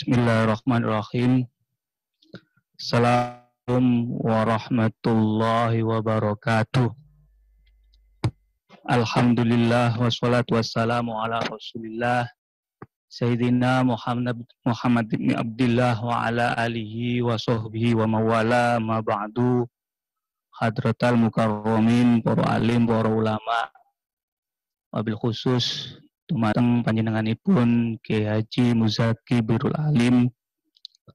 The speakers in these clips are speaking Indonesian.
Bismillahirrahmanirrahim. Assalamualaikum warahmatullahi wabarakatuh. Alhamdulillah wassalatu wassalamu ala Rasulillah Sayyidina Muhammad bin Abdullah wa ala alihi wa sahbihi wa mawala ma ba'du. Hadratal mukarramin, para alim, para ulama, wabil khusus dumateng panjenenganipun Kiai Haji Muzaki Birul Alim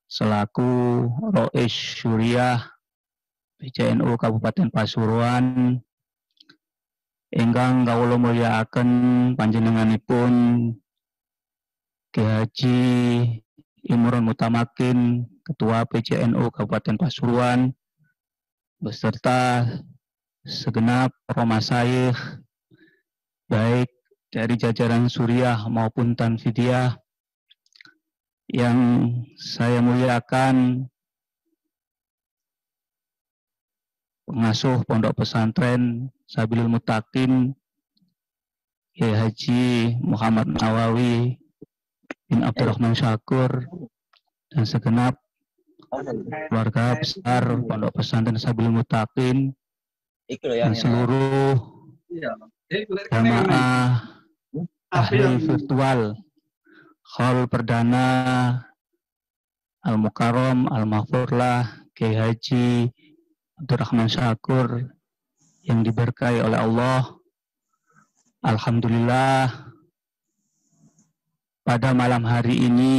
selaku Rois Syuriah PCNU Kabupaten Pasuruan ingkang kawula mulyakaken panjenenganipun Kiai Haji Imron Mutamakin Ketua PCNU Kabupaten Pasuruan beserta segenap para masyayikh baik dari jajaran Suriah maupun Tanfidiyah yang saya muliakan, pengasuh Pondok Pesantren Sabilul Muttaqin Kiai Haji Muhammad Nawawi bin Abdurrahman Syakur dan segenap keluarga besar Pondok Pesantren Sabilul Muttaqin dan seluruh jamaah tahlil virtual Hall Perdana Al-Mukarram Al-Mahfurlah Kiai Haji Abdurrahman Syakur yang diberkahi oleh Allah. Alhamdulillah, pada malam hari ini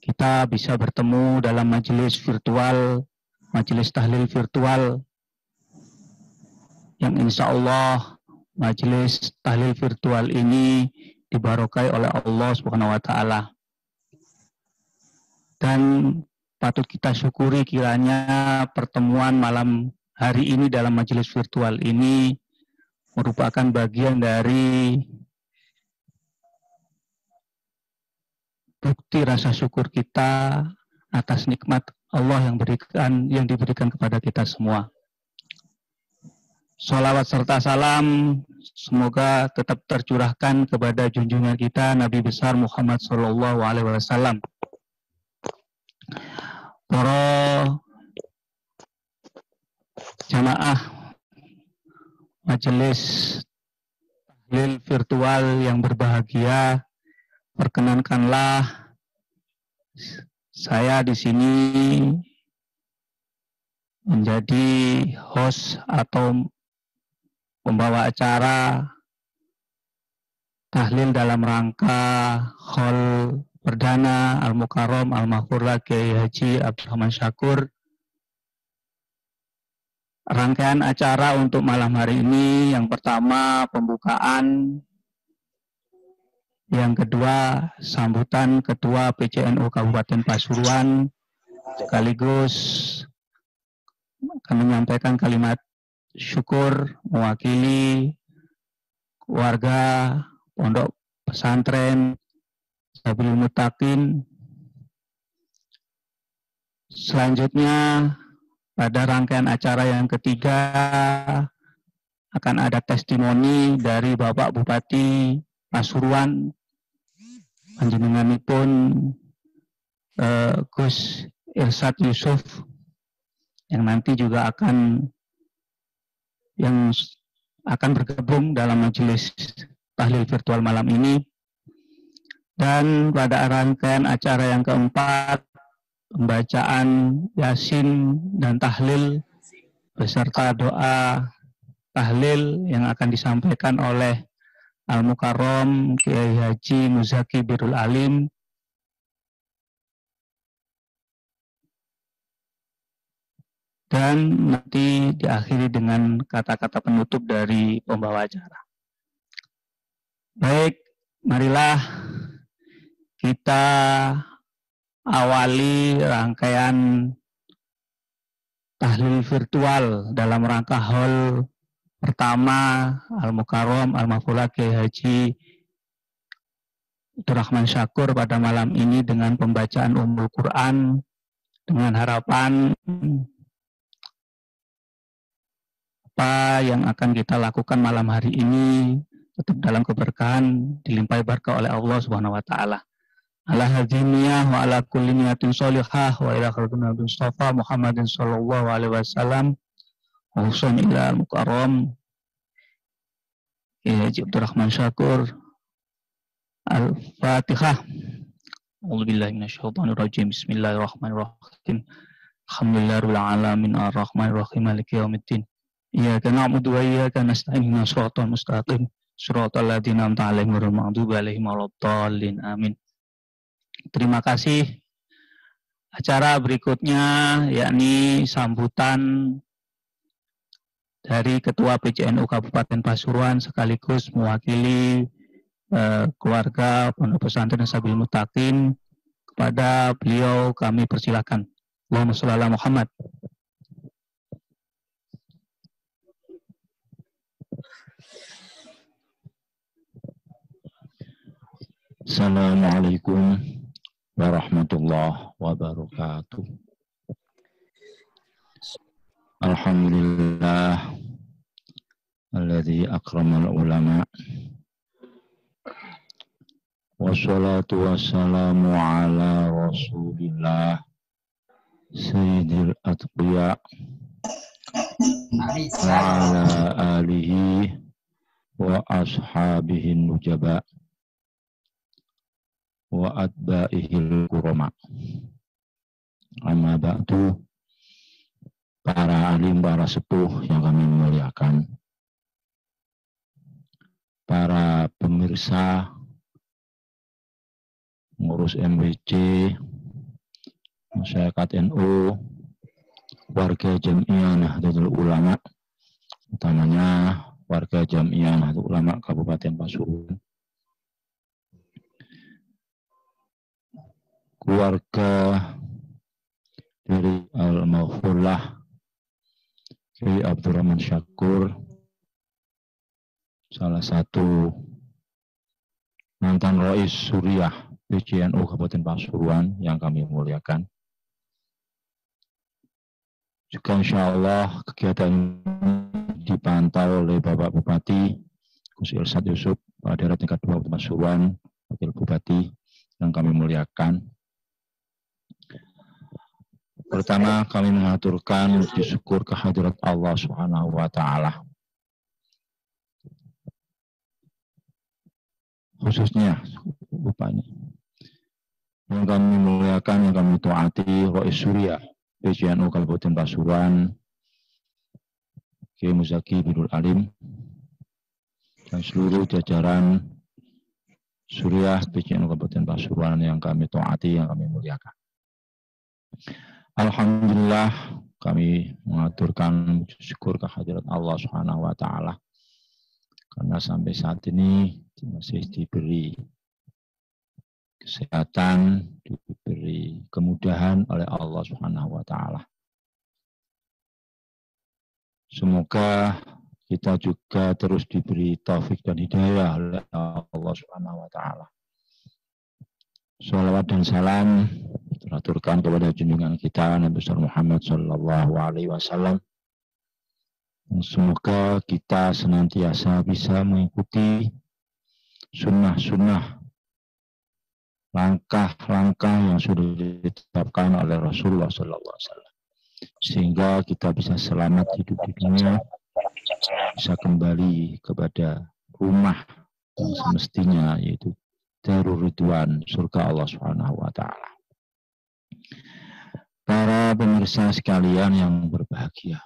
kita bisa bertemu dalam majelis virtual, majelis tahlil virtual yang insya Allah majelis tahlil virtual ini dibarokai oleh Allah Subhanahu wa Ta'ala. Dan patut kita syukuri kiranya pertemuan malam hari ini dalam majelis virtual ini merupakan bagian dari bukti rasa syukur kita atas nikmat Allah yang diberikan kepada kita semua. Sholawat serta salam semoga tetap tercurahkan kepada junjungan kita Nabi besar Muhammad Sallallahu Alaihi Wasallam. Para jamaah majelis tahlil virtual yang berbahagia, perkenankanlah saya di sini menjadi host atau pembawa acara tahlil dalam rangka Hall Perdana Al-Mukarram Al-Mahfurlah Kiai Haji Abdurrahman Syakur. Rangkaian acara untuk malam hari ini, yang pertama pembukaan, yang kedua sambutan Ketua PCNU Kabupaten Pasuruan, sekaligus akan menyampaikan kalimat syukur mewakili warga Pondok Pesantren Sabilul Muttaqin. Selanjutnya pada rangkaian acara yang ketiga akan ada testimoni dari Bapak Bupati Pasuruan, panjenenganipun Gus Irsad Yusuf, yang nanti juga akan bergabung dalam majelis tahlil virtual malam ini. Dan pada rangkaian acara yang keempat, pembacaan Yasin dan tahlil beserta doa tahlil yang akan disampaikan oleh Al-Mukarram Kiai Haji Muzaki Birul Alim. Dan nanti diakhiri dengan kata-kata penutup dari pembawa acara. Baik, marilah kita awali rangkaian tahlil virtual dalam rangka Hall pertama Al-Mukarram Al-Mahfurlah Kiai Haji Abdurrahman Syakur pada malam ini dengan pembacaan Ummul Quran, dengan harapan apa yang akan kita lakukan malam hari ini tetap dalam keberkahan, dilimpahi berkah oleh Allah Subhanahu wa Ta'ala. ala hadziniyah wa ala kulli niyatin sholihah wa ila khairin Mustafa Muhammadin sallallahu alaihi wasallam wa husan ila al-mukarram Haji Abdurrahman Syakur. Al-Fatihah. A'udzubillahi minasyaitonirrajim. Bismillahirrahmanirrahim. Alhamdulillahirabbil alamin arrahmanir rahim maliki yaumiddin. Iyyaka na'budu wa iyyaka nasta'in ihdinas siratal mustaqim. Shiratal ladzina an'amta 'alaihim ghairil maghdubi 'alaihim waladdallin. Amin. Terima kasih. Acara berikutnya yakni sambutan dari Ketua PCNU Kabupaten Pasuruan sekaligus mewakili keluarga Pondok Pesantren Sabil Muttaqin. Kepada beliau kami persilakan. Allahumma shalli ala Muhammad. Assalamualaikum warahmatullahi wabarakatuh. Alhamdulillah alladzi akramal ulama. Wassalatu wassalamu ala Rasulillah Sayyidil Atqiya wa ala alihi wa ashabihi nujaba wa atba'ihil kurama. Amma ba'du, para alim, para sepuh yang kami muliakan, para pemirsa ngurus MWC, masyarakat NU, warga Jamiah Nahdlatul Ulama, utamanya warga Jamiah Nahdlatul Ulama Kabupaten Pasuruan, keluarga dari Al-Maghfurlah Kiai Abdurrahman Syakur, salah satu mantan Rais Suriah PCNU Kabupaten Pasuruan yang kami muliakan. Juga insya Allah kegiatan dipantau oleh Bapak Bupati Gus Ilsat Yusuf, Kepala Daerah tingkat 2 Kabupaten Pasuruan, Wakil Bupati yang kami muliakan. Pertama, kami mengaturkan syukur kehadirat Allah Subhanahu wa Ta'ala. Khususnya Bupati yang kami muliakan, yang kami taati, Rais Suriah PCNU Kabupaten Pasuruan, Kiai Muzaki Bidul Alim, dan seluruh jajaran Suriah PCNU Kabupaten Pasuruan yang kami taati, yang kami muliakan. Alhamdulillah, kami mengaturkan syukur kehadirat Allah Subhanahu wa Ta'ala karena sampai saat ini masih diberi kesehatan, diberi kemudahan oleh Allah Subhanahu wa Ta'ala. Semoga kita juga terus diberi taufik dan hidayah oleh Allah Subhanahu wa Ta'ala. Salawat dan salam teraturkan kepada junjungan kita Nabi besar Muhammad sallallahu alaihi wasallam. Semoga kita senantiasa bisa mengikuti sunnah-sunnah, langkah-langkah yang sudah ditetapkan oleh Rasulullah sallallahu alaihi wasallam, sehingga kita bisa selamat hidup di dunia, bisa kembali kepada rumah yang semestinya, yaitu Darur Ridwan, surga Allah Subhanahu wa Ta'ala. Para pemirsa sekalian yang berbahagia,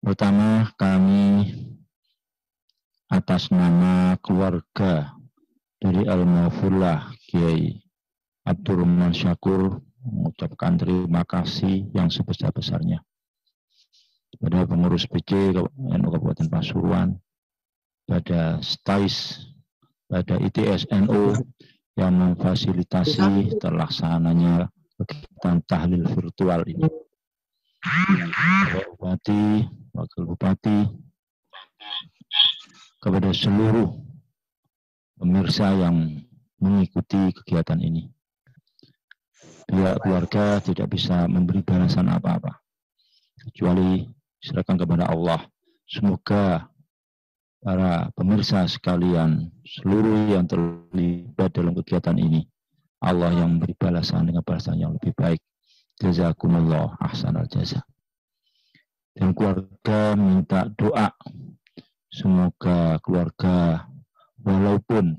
pertama kami atas nama keluarga dari Al-Maghfurlah Kiai Abdurrahman Syakur mengucapkan terima kasih yang sebesar-besarnya pada pengurus PC NU Kabupaten Pasuruan, pada STAIS, pada ITS NU yang memfasilitasi terlaksananya kegiatan tahlil virtual ini. Bapak Bupati, Wakil Bupati, kepada seluruh pemirsa yang mengikuti kegiatan ini. Pihak keluarga tidak bisa memberi balasan apa-apa, kecuali serahkan kepada Allah. Semoga para pemirsa sekalian, seluruh yang terlibat dalam kegiatan ini Allah yang memberi balasan dengan balasan yang lebih baik. Jazakumullah ahsanal jaza. Dan keluarga minta doa. Semoga keluarga walaupun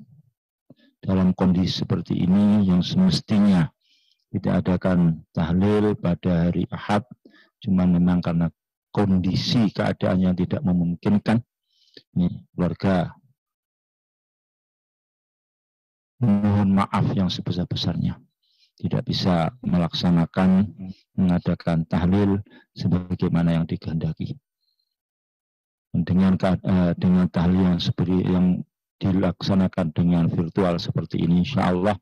dalam kondisi seperti ini yang semestinya tidak adakan tahlil pada hari Ahad, cuma memang karena kondisi keadaan yang tidak memungkinkan, ini keluarga mohon maaf yang sebesar-besarnya tidak bisa melaksanakan mengadakan tahlil sebagaimana yang dikehendaki. Dengan tahlil yang seperti yang dilaksanakan dengan virtual seperti ini, insya Allah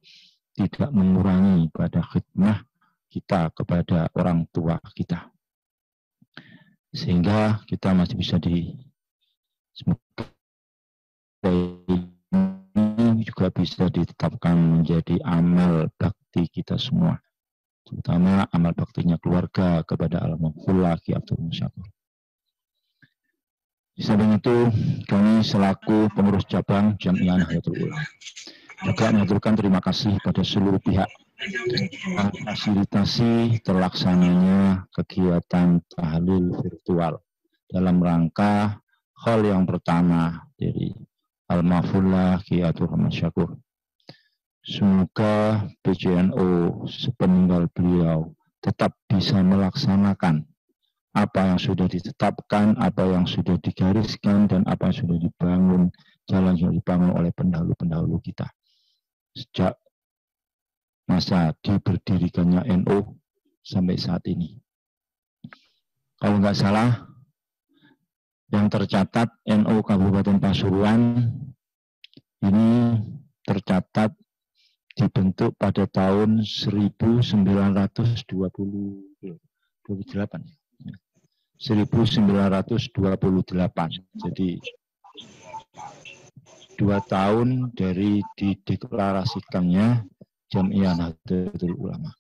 tidak mengurangi pada khidmah kita kepada orang tua kita, sehingga kita masih bisa semoga ini juga bisa ditetapkan menjadi amal bakti kita semua, terutama amal baktinya keluarga kepada almarhum Ki Abdul Musyakur. Di samping itu, kami selaku pengurus cabang Jamiah Nahdlatul Ulama juga mengaturkan terima kasih pada seluruh pihak yang fasilitasi terlaksananya kegiatan tahlil virtual dalam rangka hal yang pertama dari Al-Mahfullah Ki Abdul Musyakur. Semoga PJNU sepeninggal beliau tetap bisa melaksanakan apa yang sudah ditetapkan, apa yang sudah digariskan, dan apa yang sudah dibangun, jalan yang dibangun oleh pendahulu-pendahulu kita. Sejak masa diberdirikannya NU sampai saat ini. Kalau nggak salah, yang tercatat NU Kabupaten Pasuruan ini tercatat dibentuk pada tahun 1928. 1928. Jadi 2 tahun dari dideklarasikannya Jamiah Nahdlatul Ulama.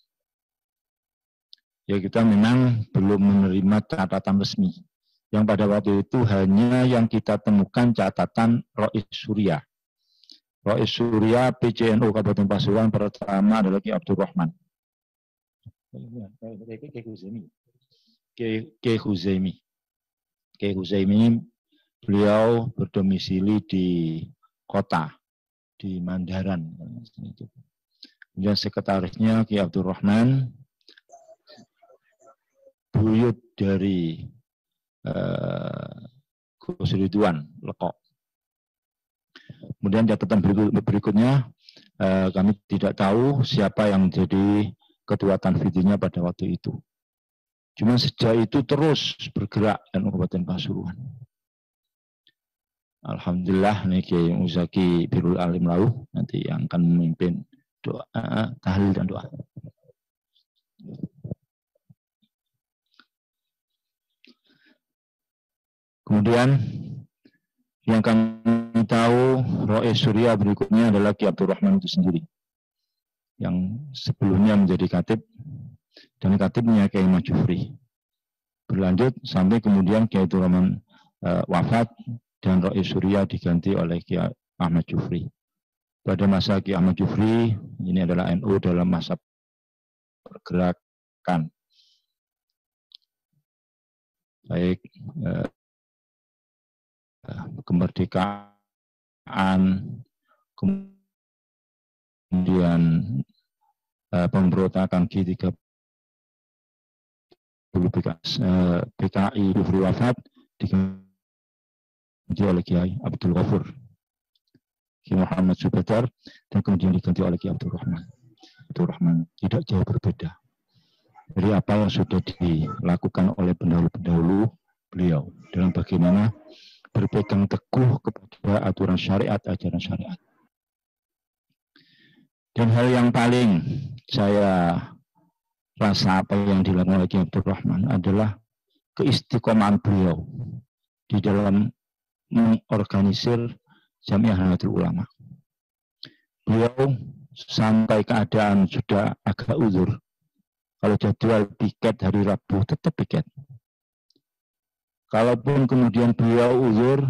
Ya, kita memang belum menerima catatan resmi. Yang pada waktu itu hanya yang kita temukan catatan Rois Surya. Rois Surya PJNU Kabupaten Pasuruan pertama adalah Ki Abdul Rahman. Ki Huzaimi, beliau berdomisili di kota, di Mandaran. Kemudian sekretarisnya Ki Abdul Rahman, buyut dari Gus Ridwan Lekok. Kemudian catatan berikutnya, kami tidak tahu siapa yang menjadi ketua tanfidinya pada waktu itu. Cuma sejak itu terus bergerak NU Kabupaten Pasuruan. Alhamdulillah, nih Kiai Muzaki Birul Alim Lau nanti yang akan memimpin doa, tahlil dan doa. Kemudian yang kami tahu Rois Surya berikutnya adalah Ki Abdul Rahman itu sendiri, yang sebelumnya menjadi khatib dan khatibnya Kiai Ahmad Jufri. Berlanjut sampai kemudian Kiai Abdul Rahman wafat dan Rois Surya diganti oleh Kiai Ahmad Jufri. Pada masa Kiai Ahmad Jufri, ini adalah NU dalam masa pergerakan. Baik kemerdekaan, kemudian pemberontakan G30 PKI Jufri wafat diganti oleh Kiai Abdul Ghafur, Kiai Muhammad Subedar, dan kemudian diganti oleh Kiai Abdul Rahman. Abdul Rahman tidak jauh berbeda dari apa yang sudah dilakukan oleh pendahulu-pendahulu beliau dalam bagaimana berpegang teguh kepada aturan syariat, ajaran syariat. Dan hal yang paling saya rasa apa yang dilakukan oleh Kiai Abdul Rahman adalah keistiqomahan beliau di dalam mengorganisir Jamiah Nahdlatul Ulama. Beliau sampai keadaan sudah agak uzur. Kalau jadwal piket hari Rabu tetap piket. Kalaupun kemudian beliau uzur,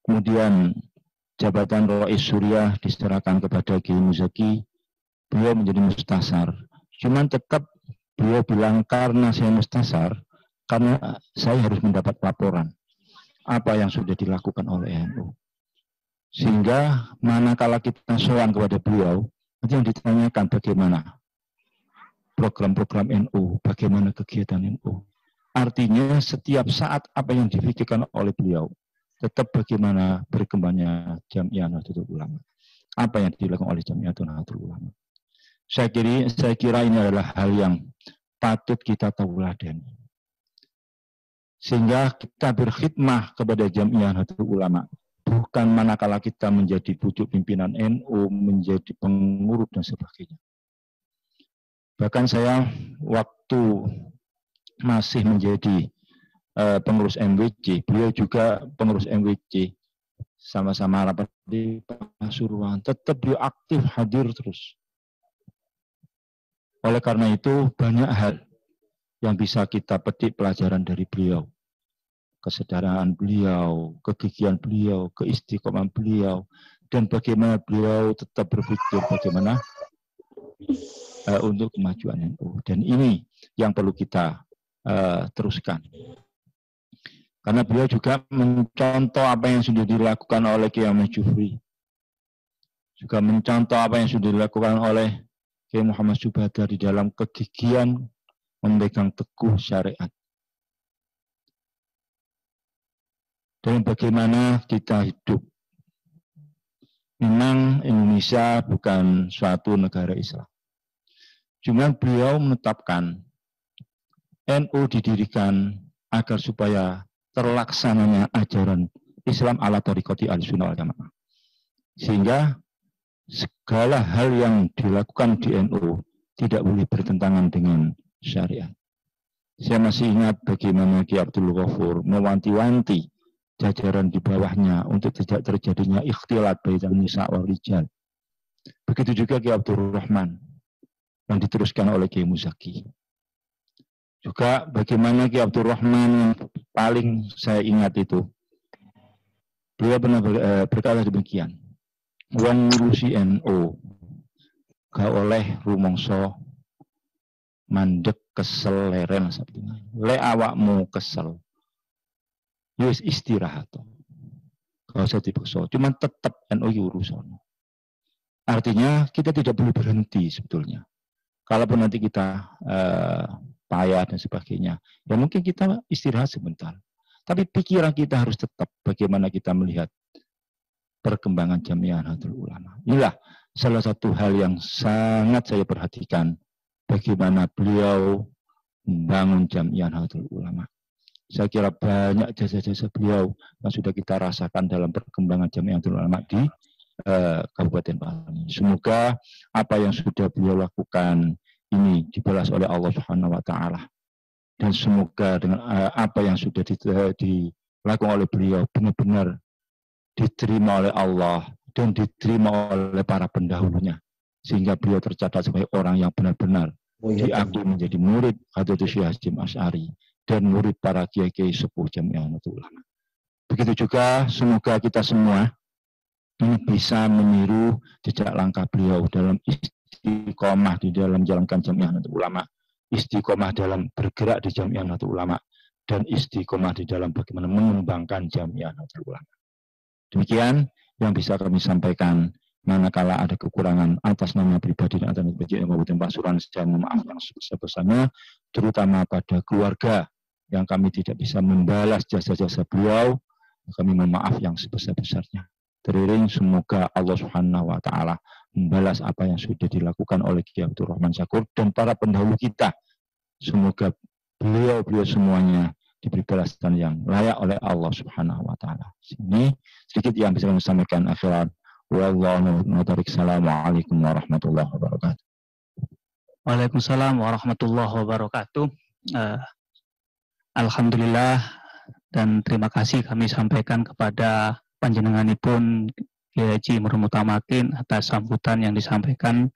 kemudian jabatan Rois Surya diserahkan kepada Kiai Muzaki, beliau menjadi mustasar. Cuman tetap beliau bilang karena saya mustasar, karena saya harus mendapat laporan apa yang sudah dilakukan oleh NU. Sehingga manakala kita sowan kepada beliau, nanti yang ditanyakan bagaimana program-program NU, bagaimana kegiatan NU. Artinya setiap saat apa yang dipikirkan oleh beliau, tetap bagaimana berkembangnya Jamiah Nahdlatul Ulama. Apa yang dilakukan oleh Jamiah Nahdlatul Ulama. Saya kira ini adalah hal yang patut kita tauladani. Sehingga kita berkhidmah kepada Jamiah Nahdlatul Ulama. Bukan manakala kita menjadi pucuk pimpinan NU, menjadi pengurus dan sebagainya. Bahkan saya waktu masih menjadi pengurus MWC, beliau juga pengurus MWC, sama-sama rapat di Pasuruan, tetap beliau aktif hadir terus. Oleh karena itu banyak hal yang bisa kita petik pelajaran dari beliau. Kesederhanaan beliau, kegigihan beliau, keistiqomahan beliau, dan bagaimana beliau tetap berpikir bagaimana untuk kemajuan NU. Dan ini yang perlu kita teruskan. Karena beliau juga mencontoh apa yang sudah dilakukan oleh Kiai Ahmad Jufri. Juga mencontoh apa yang sudah dilakukan oleh Kiai Muhammad Subhadar di dalam kegigihan memegang teguh syariat. Dan bagaimana kita hidup. Memang Indonesia bukan suatu negara Islam. Cuma beliau menetapkan NU didirikan agar supaya terlaksananya ajaran Islam ala thariqati Ahlussunnah wal Jamaah. Sehingga segala hal yang dilakukan di NU tidak boleh bertentangan dengan syariat. Saya masih ingat bagaimana Ki Abdul Ghafur mewanti-wanti jajaran di bawahnya untuk tidak terjadinya ikhtilat bainan nisa wal rijal. Begitu juga Ki Abdul Rahman yang diteruskan oleh Ki Muzaki. Juga bagaimana Ki Abdul Rahman yang paling saya ingat itu, beliau pernah berkata demikian, wong ngurusi NU gak oleh rumongso mandek kesel leren sabtuna. Le awakmu kesel, yus istirahat. Gak usah dipaksa, cuman tetap NU urusan. Artinya kita tidak boleh berhenti sebetulnya. Kalaupun nanti kita payah dan sebagainya, ya mungkin kita istirahat sebentar. Tapi pikiran kita harus tetap bagaimana kita melihat perkembangan Jamiah Nahdlatul Ulama. Inilah salah satu hal yang sangat saya perhatikan, bagaimana beliau membangun Jamiah Nahdlatul Ulama. Saya kira banyak jasa-jasa beliau yang sudah kita rasakan dalam perkembangan Jamiah Nahdlatul Ulama di Kabupaten Bali. Semoga apa yang sudah beliau lakukan ini dibalas oleh Allah Subhanahu wa taala. Dan semoga dengan apa yang sudah dilakukan oleh beliau benar-benar diterima oleh Allah dan diterima oleh para pendahulunya, sehingga beliau tercatat sebagai orang yang benar-benar diakui menjadi murid Hadratus Syekh Hasyim Asy'ari dan murid para kiai-kiai sepuh Jamiah Nahdlatul Ulama. Begitu juga semoga kita semua ini bisa meniru jejak langkah beliau dalam istiqomah di dalam menjalankan Jamiah Nahdlatul Ulama, istiqomah dalam bergerak di Jamiah Nahdlatul Ulama, dan istiqomah di dalam bagaimana mengembangkan Jamiah Nahdlatul Ulama. Demikian yang bisa kami sampaikan. Manakala ada kekurangan atas nama pribadi dan atas nama Kabupaten Pasuruan, saya mohon maaf yang sebesar-besarnya, terutama pada keluarga yang kami tidak bisa membalas jasa-jasa beliau. Kami mohon maaf yang sebesar-besarnya. Teriring semoga Allah Subhanahu wa taala membalas apa yang sudah dilakukan oleh Kiai Abdul Rahman Syakur dan para pendahulu kita. Semoga beliau semuanya diberi balasan yang layak oleh Allah Subhanahu wa taala. Ini sedikit yang bisa kami sampaikan akhirat. Wassalamualaikum warahmatullahi wabarakatuh. Waalaikumsalam warahmatullahi wabarakatuh. Alhamdulillah dan terima kasih kami sampaikan kepada panjenenganipun Kiai Haji Imron Mutamakin atas sambutan yang disampaikan.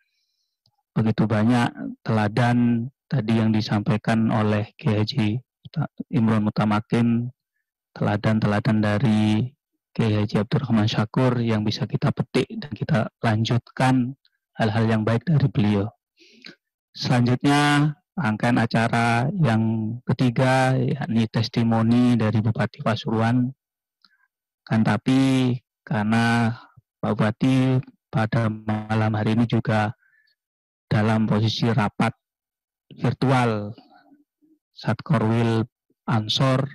Begitu banyak teladan tadi yang disampaikan oleh Kiai Haji Imron Mutamakin, teladan-teladan dari Kiai Haji Abdurrahman Syakur yang bisa kita petik dan kita lanjutkan hal-hal yang baik dari beliau. Selanjutnya rangkaian acara yang ketiga yakni testimoni dari Bupati Pasuruan. Kan tapi karena Pak Bupati pada malam hari ini juga dalam posisi rapat virtual Satkorwil Ansor,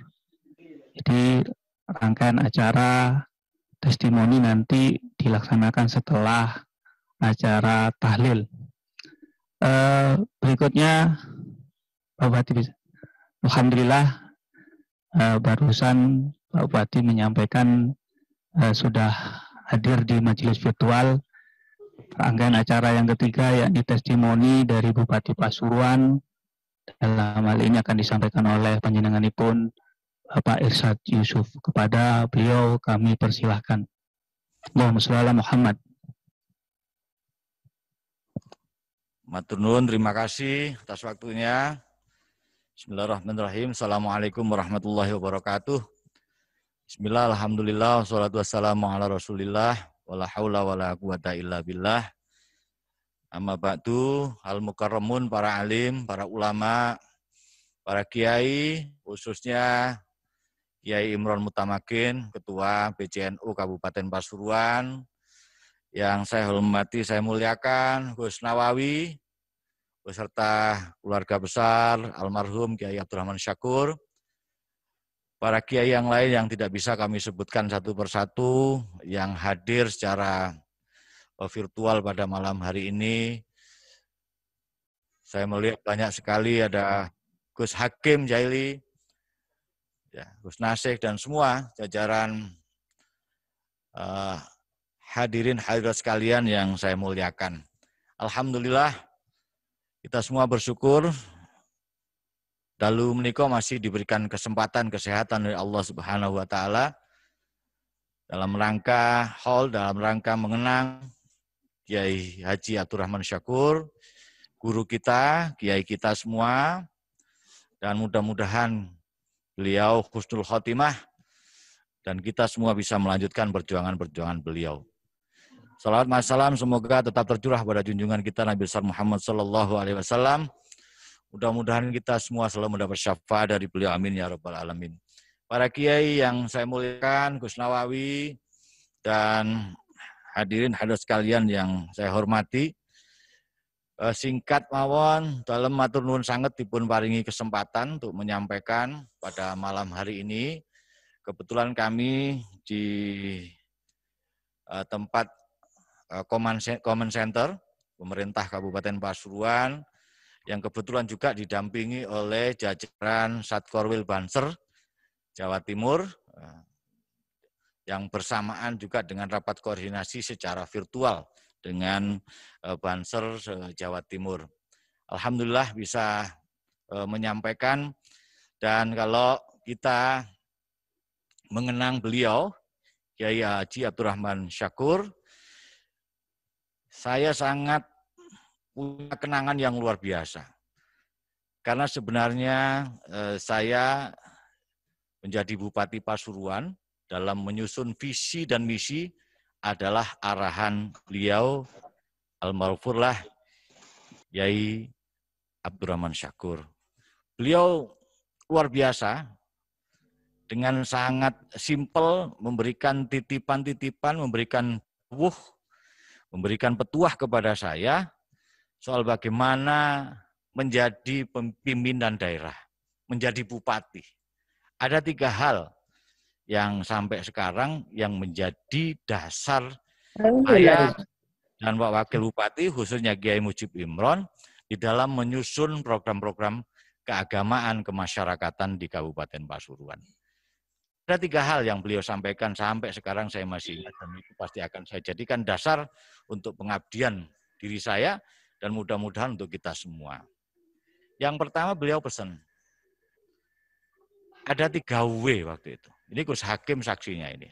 jadi rangkaian acara testimoni nanti dilaksanakan setelah acara tahlil. Berikutnya Pak Bupati bisa. Alhamdulillah barusan Pak Bupati menyampaikan sudah hadir di majelis virtual rangkaian acara yang ketiga yakni testimoni dari Bupati Pasuruan. Dalam hal ini akan disampaikan oleh panjenenganipun Bapak Irsyad Yusuf. Kepada beliau kami persilahkan. Allahumma sholli ala Muhammad. Matur nuwun, terima kasih atas waktunya. Bismillahirrahmanirrahim. Assalamualaikum warahmatullahi wabarakatuh. Bismillah, alhamdulillah, wassalatu wassalamu ala rasulillah, wala haula wala quwata illa billah. Amma ba'du, al-mukarramun, para alim, para ulama, para kiai, khususnya Kiai Imron Mutamakin, Ketua PCNU Kabupaten Pasuruan, yang saya hormati, saya muliakan, Gus Nawawi, beserta keluarga besar almarhum Kiai Abdurrahman Syakur, para kiai yang lain yang tidak bisa kami sebutkan satu persatu, yang hadir secara virtual pada malam hari ini. Saya melihat banyak sekali ada Gus Hakim Jaili, ya, Gus Nasih, dan semua jajaran hadirin hadirat sekalian yang saya muliakan. Alhamdulillah, kita semua bersyukur dalu menika masih diberikan kesempatan kesehatan oleh Allah Subhanahu wa taala dalam rangka dalam rangka mengenang Kiai Haji Abdurrahman Syakur, guru kita, kiai kita semua, dan mudah-mudahan beliau husnul khotimah dan kita semua bisa melanjutkan perjuangan-perjuangan beliau. Salawat wassalam semoga tetap tercurah pada junjungan kita Nabi besar Muhammad sallallahu alaihi wasallam. Mudah-mudahan kita semua selalu mendapat syafaat dari beliau, amin ya rabbal alamin. Para kiai yang saya muliakan, Gus Nawawi dan hadirin hadirat sekalian yang saya hormati, singkat mawon dalam matur nuwun sanget dipun paringi kesempatan untuk menyampaikan pada malam hari ini. Kebetulan kami di tempat Command Center pemerintah Kabupaten Pasuruan yang kebetulan juga didampingi oleh jajaran Satkorwil Banser Jawa Timur, yang bersamaan juga dengan rapat koordinasi secara virtual dengan Banser Jawa Timur. Alhamdulillah bisa menyampaikan, dan kalau kita mengenang beliau, Kiai Haji Abdurrahman Syakur, saya sangat punya kenangan yang luar biasa. Karena sebenarnya saya menjadi Bupati Pasuruan dalam menyusun visi dan misi adalah arahan beliau almarhumlah Kiai Abdurrahman Syakur. Beliau luar biasa, dengan sangat simpel memberikan titipan-titipan, memberikan petuah kepada saya soal bagaimana menjadi pimpinan daerah, menjadi bupati. Ada 3 hal yang sampai sekarang yang menjadi dasar saya dan Pak Wakil Bupati, khususnya Kiai Mujib Imron, di dalam menyusun program-program keagamaan kemasyarakatan di Kabupaten Pasuruan. Ada 3 hal yang beliau sampaikan sampai sekarang saya masih ingat, dan itu pasti akan saya jadikan dasar untuk pengabdian diri saya dan mudah-mudahan untuk kita semua. Yang pertama beliau pesan, ada 3 W waktu itu. Ini Gus Hakim saksinya ini.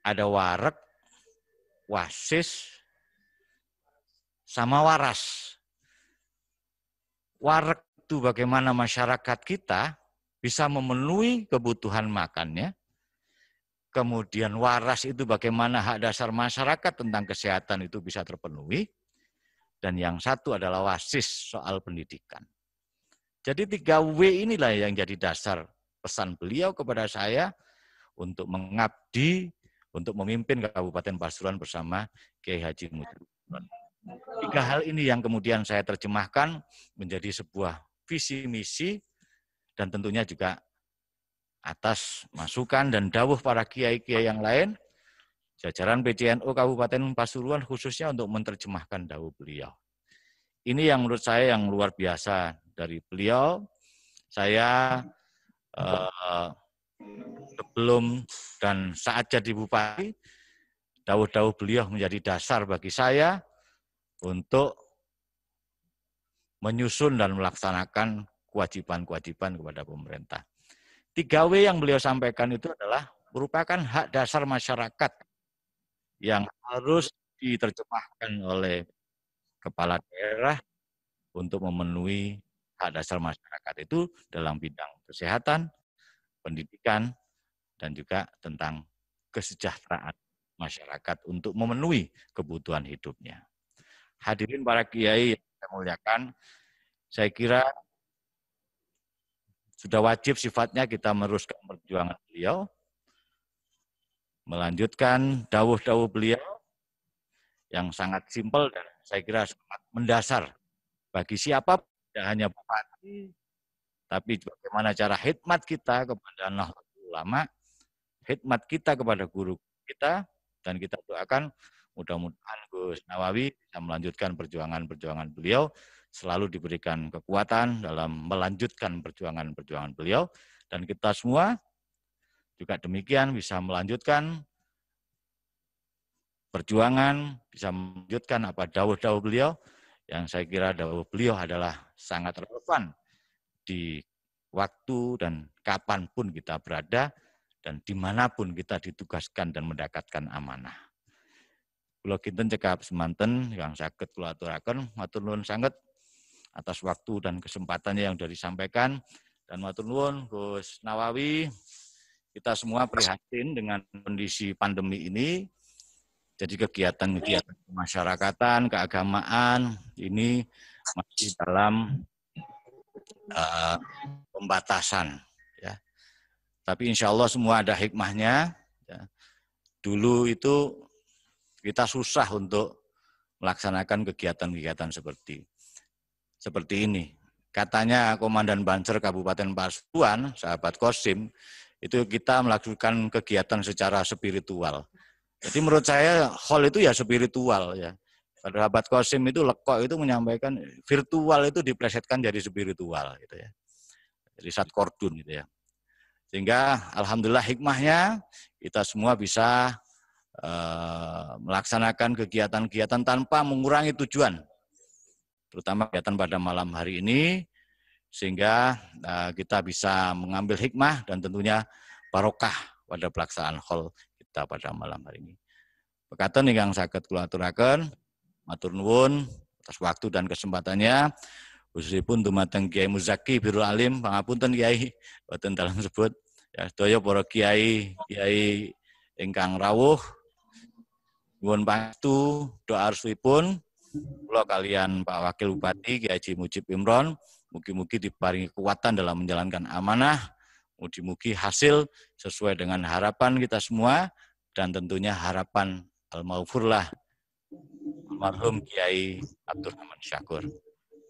Ada wareg, wasis, sama waras. Wareg itu bagaimana masyarakat kita bisa memenuhi kebutuhan makannya. kemudian waras itu bagaimana hak dasar masyarakat tentang kesehatan itu bisa terpenuhi, dan yang satu adalah wasis soal pendidikan. Jadi 3W inilah yang jadi dasar pesan beliau kepada saya untuk mengabdi, untuk memimpin Kabupaten Pasuruan bersama Kiai Haji Mujib Imron. 3 hal ini yang kemudian saya terjemahkan menjadi sebuah visi misi, dan tentunya juga atas masukan dan dawuh para kiai-kiai yang lain, jajaran PCNU Kabupaten Pasuruan khususnya untuk menerjemahkan dawuh beliau. Ini yang menurut saya yang luar biasa dari beliau. Saya sebelum dan saat jadi bupati, dawuh-dawuh beliau menjadi dasar bagi saya untuk menyusun dan melaksanakan kewajiban-kewajiban kepada pemerintah. 3W yang beliau sampaikan itu adalah merupakan hak dasar masyarakat yang harus diterjemahkan oleh kepala daerah untuk memenuhi hak dasar masyarakat itu dalam bidang kesehatan, pendidikan, dan juga tentang kesejahteraan masyarakat untuk memenuhi kebutuhan hidupnya. Hadirin para kiai yang saya muliakan, saya kira sudah wajib sifatnya kita meneruskan perjuangan beliau, melanjutkan dawuh-dawuh beliau yang sangat simpel dan saya kira sangat mendasar bagi siapa, tidak hanya bupati, tapi bagaimana cara khidmat kita kepada Nahdlatul Ulama, khidmat kita kepada guru kita, dan kita doakan mudah-mudahan Gus Nawawi bisa melanjutkan perjuangan-perjuangan beliau, selalu diberikan kekuatan dalam melanjutkan perjuangan-perjuangan beliau, dan kita semua juga demikian bisa melanjutkan perjuangan, bisa melanjutkan apa dawuh-dawuh beliau, yang saya kira dawuh beliau adalah sangat relevan di waktu dan kapanpun kita berada, dan dimanapun kita ditugaskan dan mendapatkan amanah. Kula kinten cekap semanten yang saged kula aturaken, matur nuwun sanget atas waktu dan kesempatannya yang sudah disampaikan, dan matur nuwun Gus Nawawi. Kita semua prihatin dengan kondisi pandemi ini. Jadi kegiatan-kegiatan kemasyarakatan, keagamaan ini masih dalam pembatasan. Ya. Tapi insya Allah semua ada hikmahnya. Ya. Dulu itu kita susah untuk melaksanakan kegiatan-kegiatan seperti ini. Katanya Komandan Banser Kabupaten Pasuruan, sahabat Kosim, itu kita melakukan kegiatan secara spiritual. Jadi menurut saya hall itu ya spiritual ya. Pada sahabat Kosim itu Lekok itu menyampaikan virtual itu diplesetkan jadi spiritual gitu ya. Jadi Satkordun gitu ya. Sehingga alhamdulillah hikmahnya kita semua bisa melaksanakan kegiatan-kegiatan tanpa mengurangi tujuan. Terutama kegiatan pada malam hari ini, sehingga kita bisa mengambil hikmah dan tentunya barokah pada pelaksanaan hall kita pada malam hari ini. Pekaten ingkang saged kula aturaken, matur nuwun atas waktu dan kesempatannya. Khususipun dumateng Kiai Muzaki Birul Alim, pangapunten Kiai, boten dalam sebut. Ya, sedaya para kiai ingkang rawuh, nuwun pangestu doa restuipun kula kalian Pak Wakil Bupati Kiai Haji Mujib Imron, mugi-mugi diparingi kekuatan dalam menjalankan amanah, mugi-mugi hasil sesuai dengan harapan kita semua, dan tentunya harapan al-maghfurlah almarhum Kiai Abdurrahman Syakur.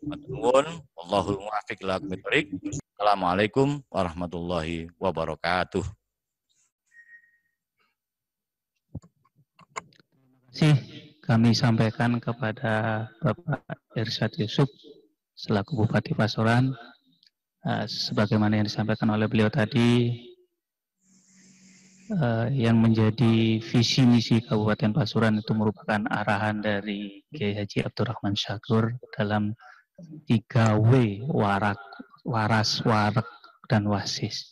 Matur Allahul muwaffiq ila aqwamit thoriq. Assalamualaikum warahmatullahi wabarakatuh. Terima kasih kami sampaikan kepada Bapak Irsyad Yusuf selaku Bupati Pasuruan. Sebagaimana yang disampaikan oleh beliau tadi, yang menjadi visi misi Kabupaten Pasuruan itu merupakan arahan dari Kiai Haji Abdurrahman Syakur dalam 3W, waras, warak, dan wasis.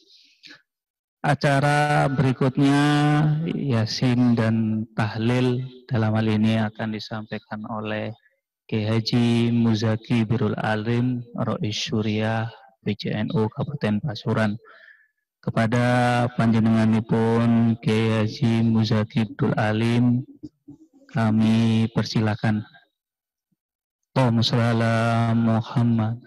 Acara berikutnya Yasin dan Tahlil dalam hal ini akan disampaikan oleh Kiai Haji Muzaki Birul Alim, Rois Syuriah, PCNU Kabupaten Pasuruan. kepada panjenenganipun Kiai Haji Muzaki Abdul Alim kami persilakan. Allahumma shalli ala Muhammad.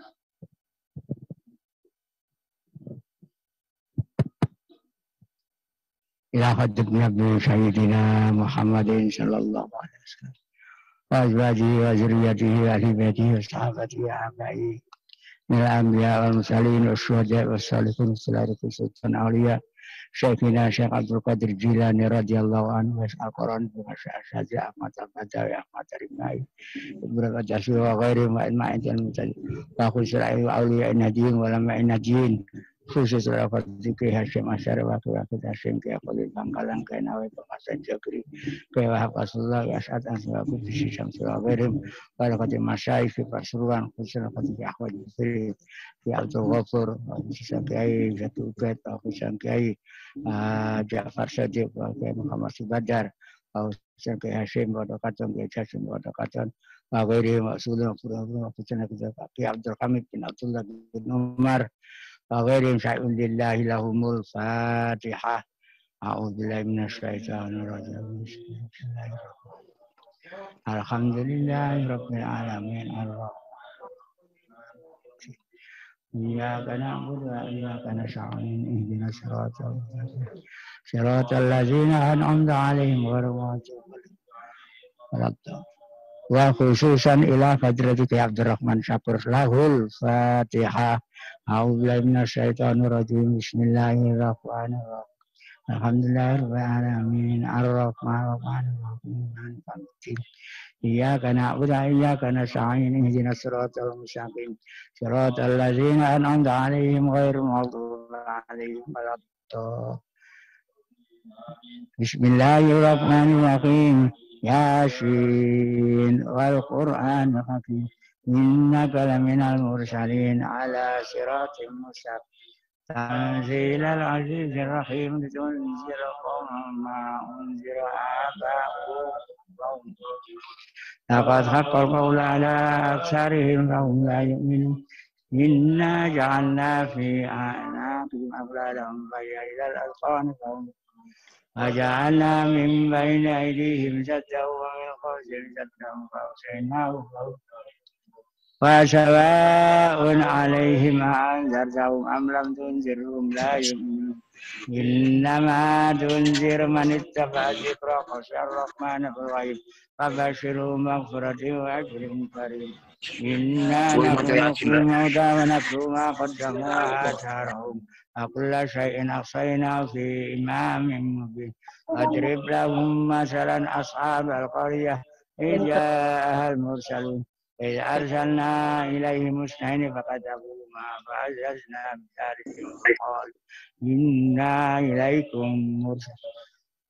إلى خدم نبي سيدنا محمد صلى الله عليه وسلم وأزواجه وذريته وأهل بيته وصحابته وآبائه من الأنبياء والمرسلين والشهداء والصالحين والصالحين والسلطان الأولياء شيخنا شيخ عبد القادر الجيلاني رضي الله عنه ويسأل القرآن بمشاهد أحمد البدوي أحمد الرمائي إبراهيم الجسور وغيرهم وإجماع المتدين وخصوص الأولياء النادين ولما النادين khusus rapat zikir Hashim Asyar wakil-wakil Hashim Kaya Khalil Bangkalan Kaya Nawai Pemasan Jogri Kaya Wahab Rasulullah Ya As'ad Ansulaku Bisi Syamsul Awirim Barakati Masyai Fi Pasuruan khusus rapat zikir Ahwad Yusri Fi Abdul Ghafur khusus Kiai Jatuh Ubed khusus Kiai Ja'far Sadiq Kiai Muhammad Subadar khusus Kiai Hashim Wadakatan Kiai Jasim Wadakatan Wawirim Waksulah Pura-Pura khusus Kiai Abdul Hamid bin Abdullah bin Umar وغيرهم شيء لله لهم الفاتحة أعوذ بالله من الشيطان الرجيم الحمد لله رب العالمين إياك نعبد وإياك نستعين اهدنا صراط الذين أنعمت عليهم غير المغضوب عليهم وخصوصا إلى فضيلة عبد الرحمن شاكر له الفاتحة أعوذ بالله من الشيطان الرجيم بسم الله الرحمن الرحيم الحمد لله رب العالمين الرحمن الرحيم إياك نعبد وإياك نستعين اهدنا الصراط المستقيم صراط الذين أنعمت عليهم غير المغضوب عليهم ولا الضالين بسم الله الرحمن الرحيم ياسين والقرآن الحكيم إنك لمن المرسلين على صراط مستقيم تنزيل العزيز الرحيم لتنذر قوما ما أنذر آباؤهم لقد حق القول على أكثرهم فهم لا يؤمنون إنا جعلنا في أعناقهم أغلالا فهي إلى الأذقان فهم وجعلنا من بين أيديهم سدا ومن خلفهم سدا فأغشيناهم وسواء عليهم أنذرتهم أم لم تنذرهم لا يؤمنون إنما تنذر من اتبع ذكر خشى الرحمن بالغيب فبشرهم مغفرة وأجر كريم إنا نخلق الموتى ونكتب ما قدموا وآثارهم وكل شيء أحصيناه في إمام مبين واضرب لهم مثلا أصحاب القرية إذ جاءها المرسلون إذ أرسلنا إليهم اثنين فكذبوهما فعززنا بثالث فقالوا إنا إليكم مرسلون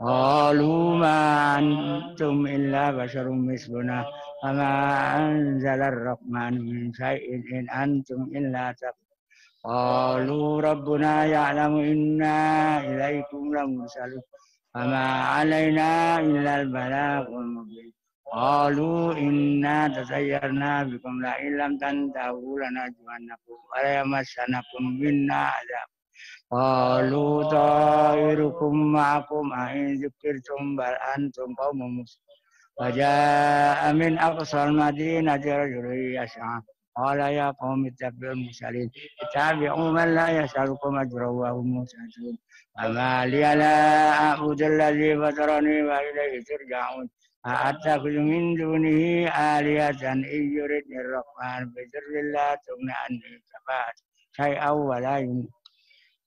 قالوا ما أنتم إلا بشر مثلنا وما أنزل الرحمن من شيء إن أنتم إلا تكفرون قالوا ربنا يعلم إنا إليكم لمرسلون وما علينا إلا البلاغ المبين قالوا إنا تطيرنا بكم لئن لم تنتهوا لنرجمنكم وليمسنكم منا عذاب قالوا طائركم معكم أئن ذكرتم بل أنتم قوم مسرفون وجاء من أقصى المدينة رجل يسعى قال يا قوم اتبعوا المرسلين اتبعوا من لا يسألكم أجرا وهم مهتدون وما لي لا أعبد الذي فطرني وإليه ترجعون أأتخذ من دونه آلهة إن يردني الرحمن بضر لا تغن عني شفاعتهم شيئا ولا يغنون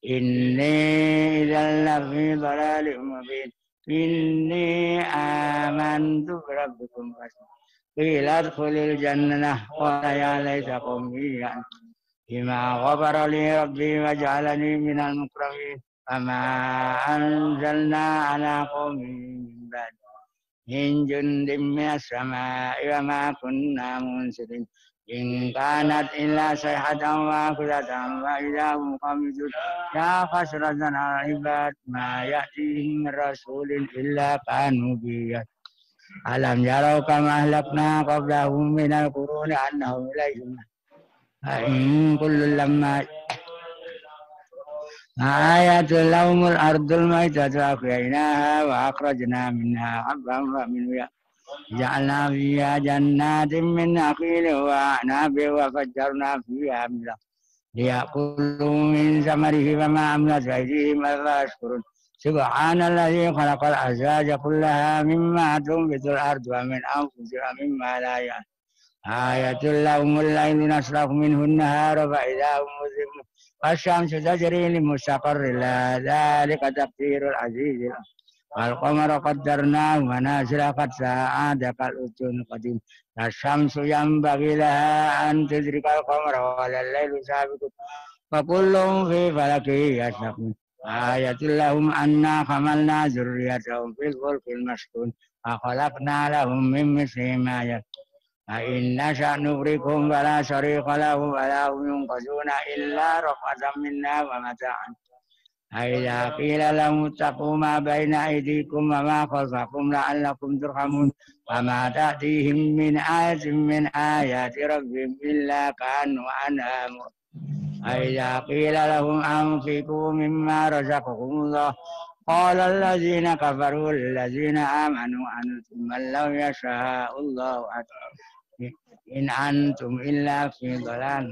إني إذا لفي ضلال مبين إني آمنت بربكم فاسمعون قيل ادخل الجنة قال يا ليت قومي بما غفر لي ربي وجعلني من المكرمين فما أنزلنا على قومه من بعد من جند من السماء وما كنا منزلين إن كانت إلا صيحة واحدة وإذا هم قامدون يا حسرة على العباد ما يأتيهم من رسول إلا كانوا به ألم يروا كما أهلكنا قبلهم من القرون أنهم إليهم إن كل لما Ayatul lahumul ardul maitatu ahyaynaha wa akhrajna minha habban faminhu ja'alna fiha jannatin min nakhilin wa a'nabin wa fajjarna fiha min liya'kulu min samarihi wa ma amilat aydihim alla yashkurun subhanalladzi khalaqal azwaja kullaha mimma tunbitul ardu wa min anfusihim wa mimma la ya'lamun ayatul lahumul lailu nasrahu minhu an-nahara fa idza hum muzlimun wasyamsu tajri li mustaqarrin laha dzalika taqdirul azizil al-qamara qaddarnahu manazila qad sa'ada kal urjunil qadim asyamsu yanbaghi laha an tudrikal qamara wal lailu sabiqun fa kullun fi falakin yasbahun ayatul lahum anna hamalna dzurriyyatahum fil fulkil mashhun wa khalaqna lahum min mithlihi ma فإن نشأ نغرقهم فلا صريخ لهم ولا هم ينقذون إلا رحمة منا ومتاعا فإذا قيل لهم اتقوا ما بين أيديكم وما خلفكم لعلكم ترحمون وما تأتيهم من آية من آيات ربهم إلا كانوا عنها فإذا قيل لهم أنفقوا مما رزقكم الله قال الذين كفروا للذين آمنوا أنتم من لم يشاء الله إن أنتم إلا في ضلال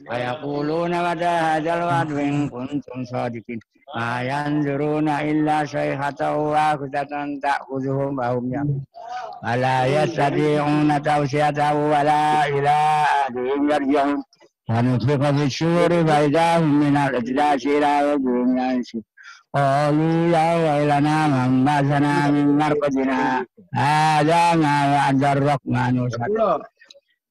ويقولون متى هذا الوعد إن كنتم صادقين ما ينظرون إلا صيحة واحدة تأخذهم وهم يمشون ولا يستطيعون توصية ولا إلى أهلهم يرجعون ونفخ في الصور فإذا هم من الأجداث إلى وجوههم ينسون قالوا يا ويلنا من بعثنا من مرقدنا هذا ما وعد الرحمن وصدق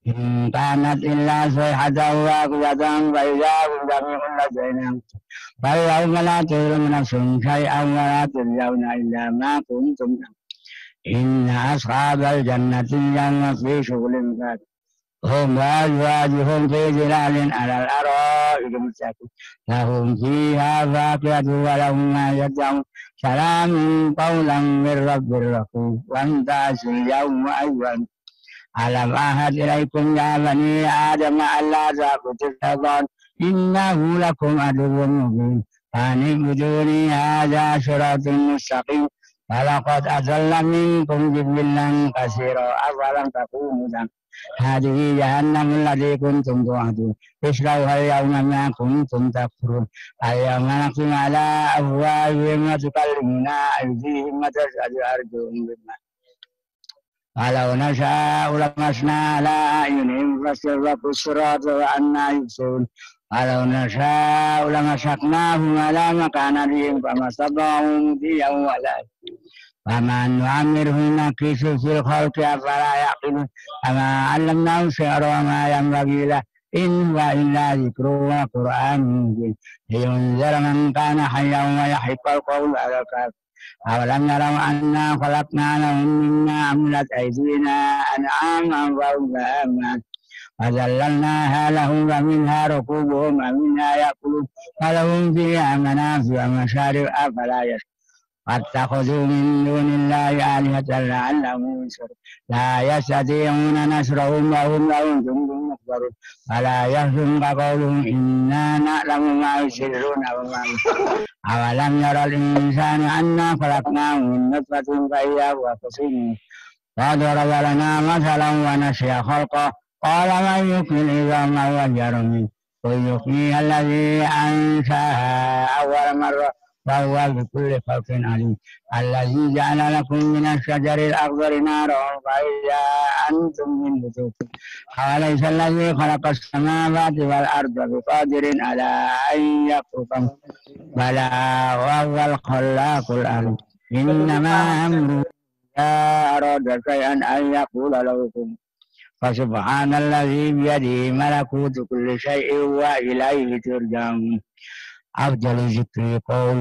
إن كانت إلا صيحة واحدة فإذا هم جميع لدينا فاليوم لا تظلم نفس شيئا ولا تجزون إلا ما كنتم إن أصحاب الجنة اليوم في شغل فاكهون هم وأزواجهم في ظلال على الأرائك متكئون لهم فيها فاكهة ولهم ما يدعون سلام قولا من رب رحيم وامتازوا اليوم أيها ألم أعهد إليكم يا بني آدم ألا تعبدوا الشيطان إنه لكم عدو مبين أن اعبدوني هذا صراط مستقيم ولقد أضل منكم جبلا كثيرا أفلم تكونوا تعقلون هذه جهنم التي كنتم توعدون اصلوها اليوم ما كنتم تكفرون اليوم نختم على أفواههم وتكلمنا أيديهم وتشهد أرجلهم بما ولو نشاء لمسنا على أعينهم فاستبقوا الصراط وأنى يبصرون ولو نشاء لمسخناهم على مكانتهم فما استطاعوا مضيا ولا وما نعمره نكسه في الخلق أفلا يعقلون أما علمناه الشعر وما ينبغي له إن هو إلا ذكر وقرآن مبين لينذر من كان حيا ويحق القول على الكافرين أولم يروا أنا خلقنا لهم مما عملت أيدينا أنعاما فهم لها مالكون وذللناها لهم ومنها ركوبهم ومنها يأكلون ولهم فيها منافع ومشارب أفلا يشكرون واتخذوا من دون الله آلهة لعلهم ينصرون لا يستطيعون نصرهم وهم لهم جند محضرون ولا يحزنك قولهم إنا نعلم ما يسرون وما يعلنون أولم يرى الإنسان أنا خلقناه من نطفة فإذا هو خصيم وضرب لنا مثلا ونسي خلقه قال من يحيي العظام وهي رميم قل يحييها الذي أنشأها أول مرة وهو بكل خلق عليم الذي جعل لكم من الشجر الأخضر نارا فإذا أنتم منه توقدون أوليس الذي خلق السماوات والأرض بقادر على أن يخلقكم بلى وهو الخلاق العليم إنما أمره إذا أراد شيئا أن يقول له كن فسبحان الذي بيده ملكوت كل شيء وإليه ترجعون أفضل ذكر قول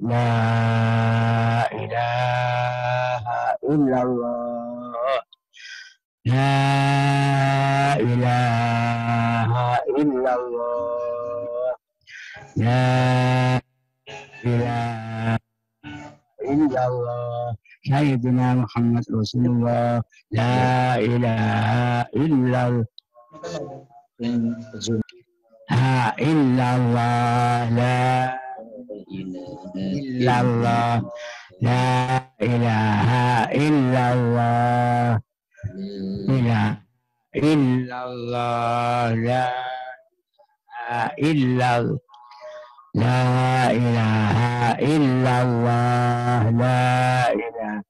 لا إله إلا الله لا إله إلا الله لا إله إلا الله سيدنا محمد رسول الله لا إله إلا الله إلا الله لا illallah la ilaha illallah la illallah la illallah la ilaha illallah la ilaha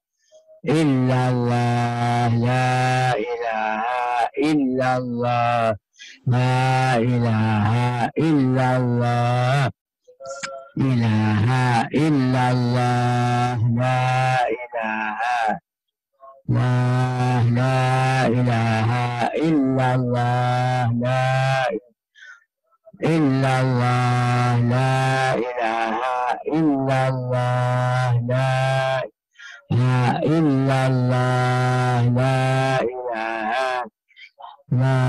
illallah la ilaha illallah la ilaha illallah ilaha illallah la ilaha la ilaha illallah la illallah la ilaha illallah la illallah la ilaha la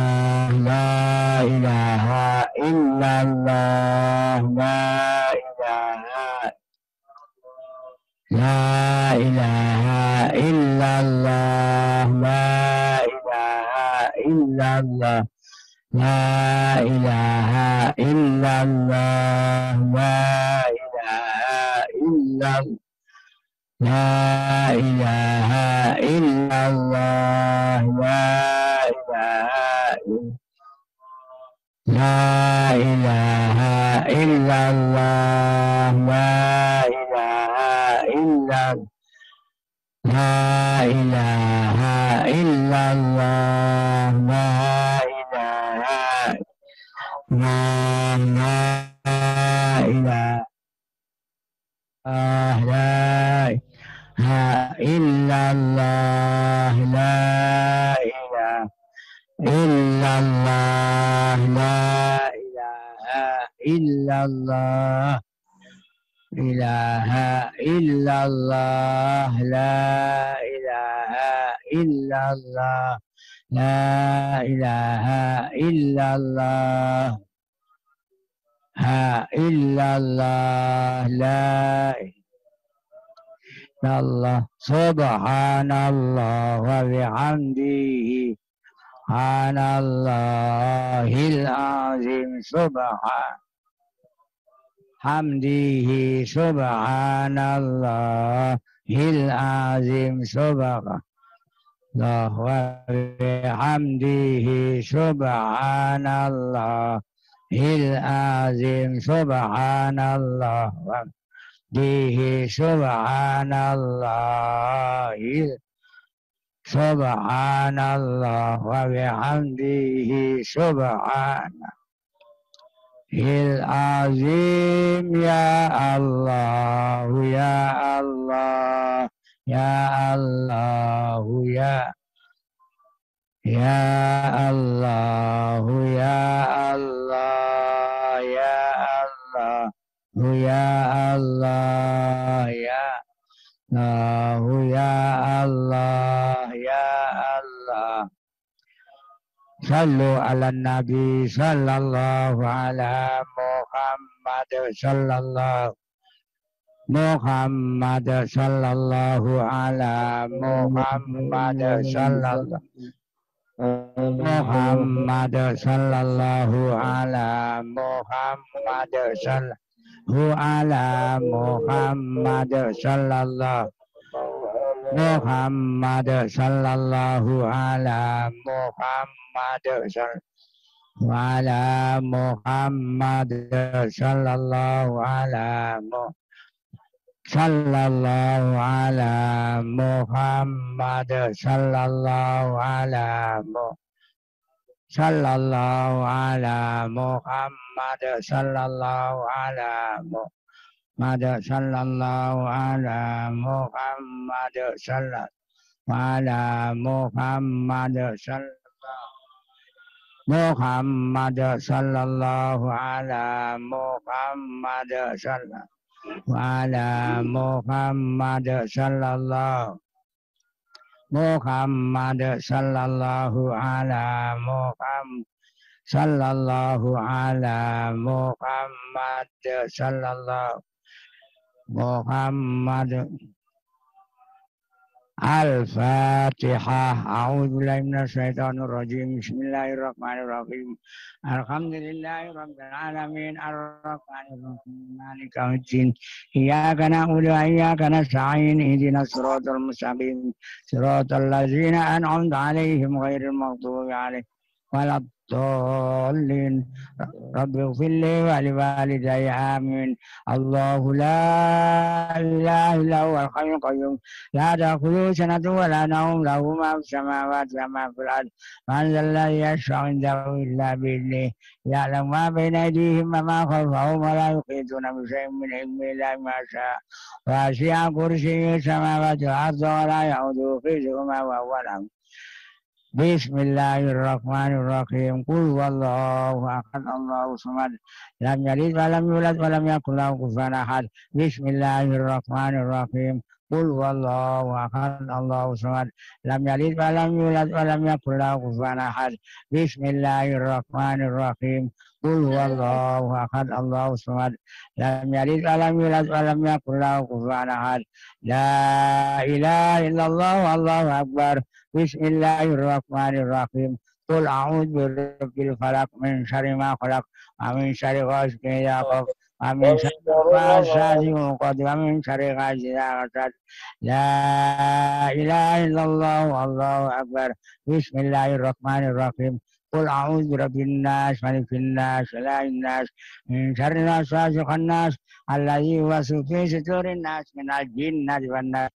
ilaha illallah la ilaha illallah la ilaha illallah la ilaha illallah la ilaha illallah la ilaha illallah la ilaha illallah la ilaha illallah la ilaha illallah la ilaha illallah la ilaha illallah la ilaha illallah ilaha illallah la ilaha illallah la ilaha illallah illallah la Allah subhanallah wa bihamdihi subhanallahil azim hamdihi subhanallahil azim subhanallah wa bihamdihi subhanallahil azim subhanallah wa bihi subhanallah wa bihamdihi subhanallahil azim ya Allah ya Allah ya Allah ya Allah ya Allah ya Allah ya Allah ya Allah ya Allah sallu ala nabi sallallahu ala Muhammad sallallahu ala Muhammad sallallahu ala Muhammad ala Muhammad sallallahu ala Muhammad ala Muhammad sallallahu ala Muhammad sallallahu ala Muhammad sallallahu ala Muhammad sallallahu ala Muhammad sallallahu ala Muhammad sallallahu ala Muhammad sallallahu ala Muhammad sallallahu ala Muhammad sallallahu ala Muhammad sallallahu Muhammad Al-Fatihah. A'udzubillahi minasyaitonir rajim. Bismillahirrahmanirrahim. Alhamdulillahirabbil alamin. Arrahmanir rahim. Maliki yaumiddin. Iyyaka na'budu wa iyyaka nasta'in. Ihdinas siratal mustaqim. Siratal ladzina an'amta 'alaihim ghairil maghdubi 'alaihim waladdallin. Rabbi ighfir li wa liwalidayya amin. Allahu la ilaha illa huwal hayyul qayyum. لا تأخذه سنة ولا نوم له ما في السماوات وما في الأرض من ذا الذي يشفع عنده إلا بإذنه يعلم ما بين أيديهم وما خلفهم ولا يحيطون بشيء من علمه إلا ما شاء وسع كرسيه السماوات والأرض ولا يؤوده حفظهما وهو العلي بسم الله الرحمن الرحيم قل هو الله أحد الله الصمد لم يلد ولم يولد ولم يكن له كفوا أحد بسم الله الرحمن الرحيم قل هو الله أحد الله الصمد لم يلد ولم يولد ولم يكن له كفوا أحد بسم الله الرحمن الرحيم قل هو الله أحد الله الصمد لم يلد ولم يولد ولم يكن له كفوا أحد لا إله إلا الله والله أكبر بسم الله الرحمن الرحيم قل أعوذ برب الفلق من شر ما خلق ومن شر غاسق إذا وقب ومن شر النفاثات في العقد ومن شر غاسق إذا حسد لا إله إلا الله والله أكبر بسم الله الرحمن الرحيم قل أعوذ برب الناس ملك الناس إله الناس من شر الوسواس الخناس الذي يوسوس في صدور الناس من الجنة والناس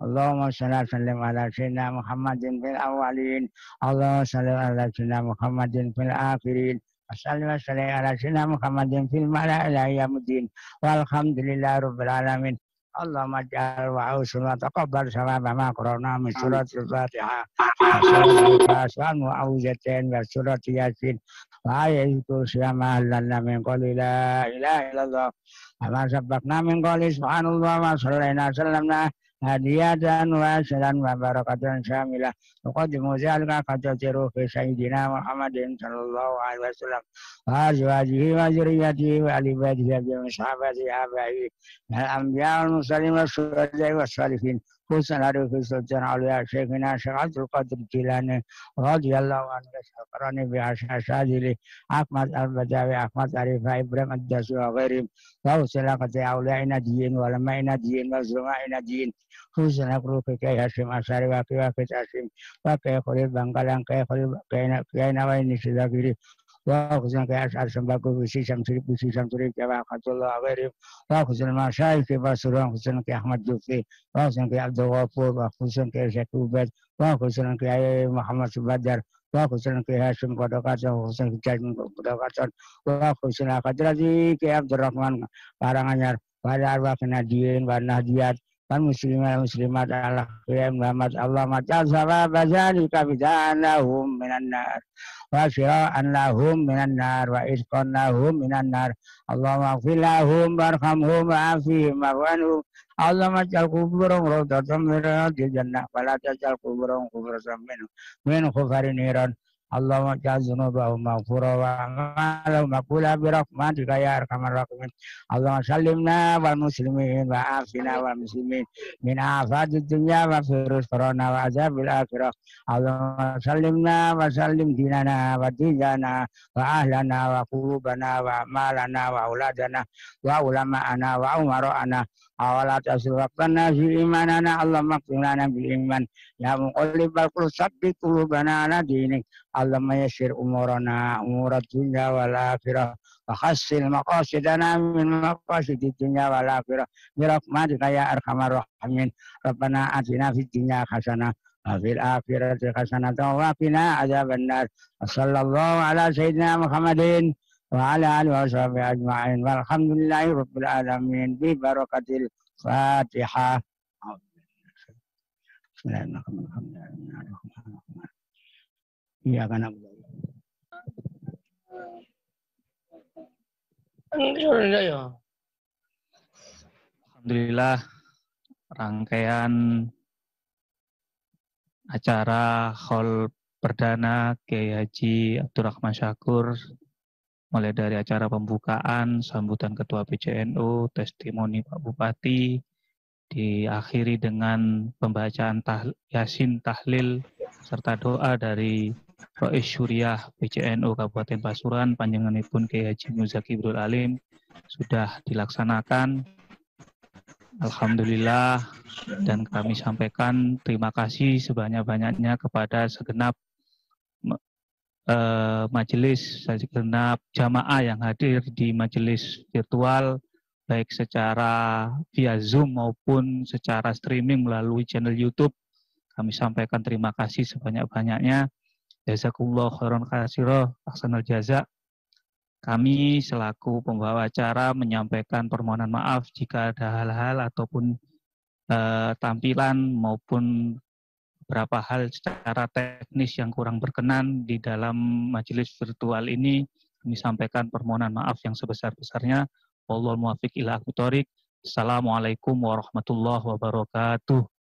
اللهم صل وسلم على سيدنا محمد في الأولين اللهم صل على سيدنا محمد في الآخرين وصل وسلم على سيدنا محمد في الملأ إلى يوم الدين والحمد لله رب العالمين اللهم اجعل وعوصنا وتقبل ثواب ما قرأنا من سورة الفاتحة وسورة الإخلاص والمعوذتين وسورة ياسين وآية الكرسي ما أهللنا من قول لا إله إلا الله وما سبقنا من قول سبحان الله وما صلينا وسلمنا هدية واسعة وبركة شاملة نقدم ذلك قد تجروا في سيدنا محمد صلى الله عليه وسلم وأزواجه وذريته وآل بيته وصحابته آبائه من الأنبياء والمرسلين والشهداء والصالحين خصوصا في سلطان علياء شيخنا شيخ عبد القادر الجيلاني رضي الله عنه شكرني بعشاء شاذلي أحمد البداوي أحمد عريفة إبراهيم الدسوقي وغيرهم وسلاقة أوليائنا الدين وعلمائنا الدين وزعمائنا الدين خصوصا أقول كي هاشم أشعري وكي هاشم وكي خليل بنغالان كي خليل كي نوين نسيداكيري وخصوصا كي أشعر سمباكو بسي شمسري كي وقت الله غيرهم وخصوصا مشايخ كي باسرون خصوصا كي أحمد جوفي وخصوصا كي عبد الغفور وخصوصا كي شيخ عبد وخصوصا كي محمد سبادر وخصوصا كي هاشم قدقاتن وخصوصا كي جاجم قدقاتن وخصوصا قدرتي كي عبد الرحمن Karanganyar pada arwah Nadiyin wa Nahdiyat dan muslimin muslimat al-akhiyah Muhammad Allah matal sawab zalika bidanahum minan nar wa syira'an lahum minan nar wa isqan lahum minan nar Allahumma ighfir lahum warhamhum wa'afihim wa'anhum Allahumma ja'al kuburahum rawdatan min riyadil jannah wa la taj'al kuburahum qubratan min khufarin niran Allahumma ja'al dzunubahum maghfura wa a'malahum maqbula bi rahmatika ya arhamar rahimin Allahumma sallimna wal muslimin wa afina wal muslimin min afadid dunya wa virus corona wa azabil akhirah Allahumma sallimna wa sallim dinana wa dinana wa ahlana wa qulubana wa amalana wa auladana wa ulama'ana wa umara'ana awala tasrafna fi imanana Allahumma qilana bil iman ya muqallibal qulub sabbit qulubana ala dinik Allahumma yassir umurana umurat dunya wal akhirah wa khassil maqasidana min maqasidid dunya wal akhirah bi rahmatika ya arhamar rahimin rabbana atina fid dunya hasanah wa fil akhirati hasanah wa qina adzabannar sallallahu ala sayyidina Muhammadin wa ala alihi wa sahbihi ajma'in walhamdulillahi rabbil alamin bi barakatil Fatihah. Bismillahirrahmanirrahim. Iya kan Alhamdulillah rangkaian acara Hall Perdana Kiai Haji Abdurrahman Syakur mulai dari acara pembukaan, sambutan Ketua PCNU, testimoni Pak Bupati, diakhiri dengan pembacaan Yasin, tahlil, serta doa dari Rois Syuriah PCNU Kabupaten Pasuruan, panjenenganipun Kiai Haji Muzaki Ibrul Alim sudah dilaksanakan. Alhamdulillah, dan kami sampaikan terima kasih sebanyak-banyaknya kepada segenap majelis, segenap jamaah yang hadir di majelis virtual, baik secara via Zoom maupun secara streaming melalui channel YouTube. Kami sampaikan terima kasih sebanyak-banyaknya. Jazakumullah khairan katsira, ahsanal jaza. Kami selaku pembawa acara menyampaikan permohonan maaf jika ada hal-hal ataupun tampilan maupun beberapa hal secara teknis yang kurang berkenan di dalam majelis virtual ini. Kami sampaikan permohonan maaf yang sebesar-besarnya. Wallahul muwaffiq ila aqwamit thoriq. Assalamualaikum warahmatullahi wabarakatuh.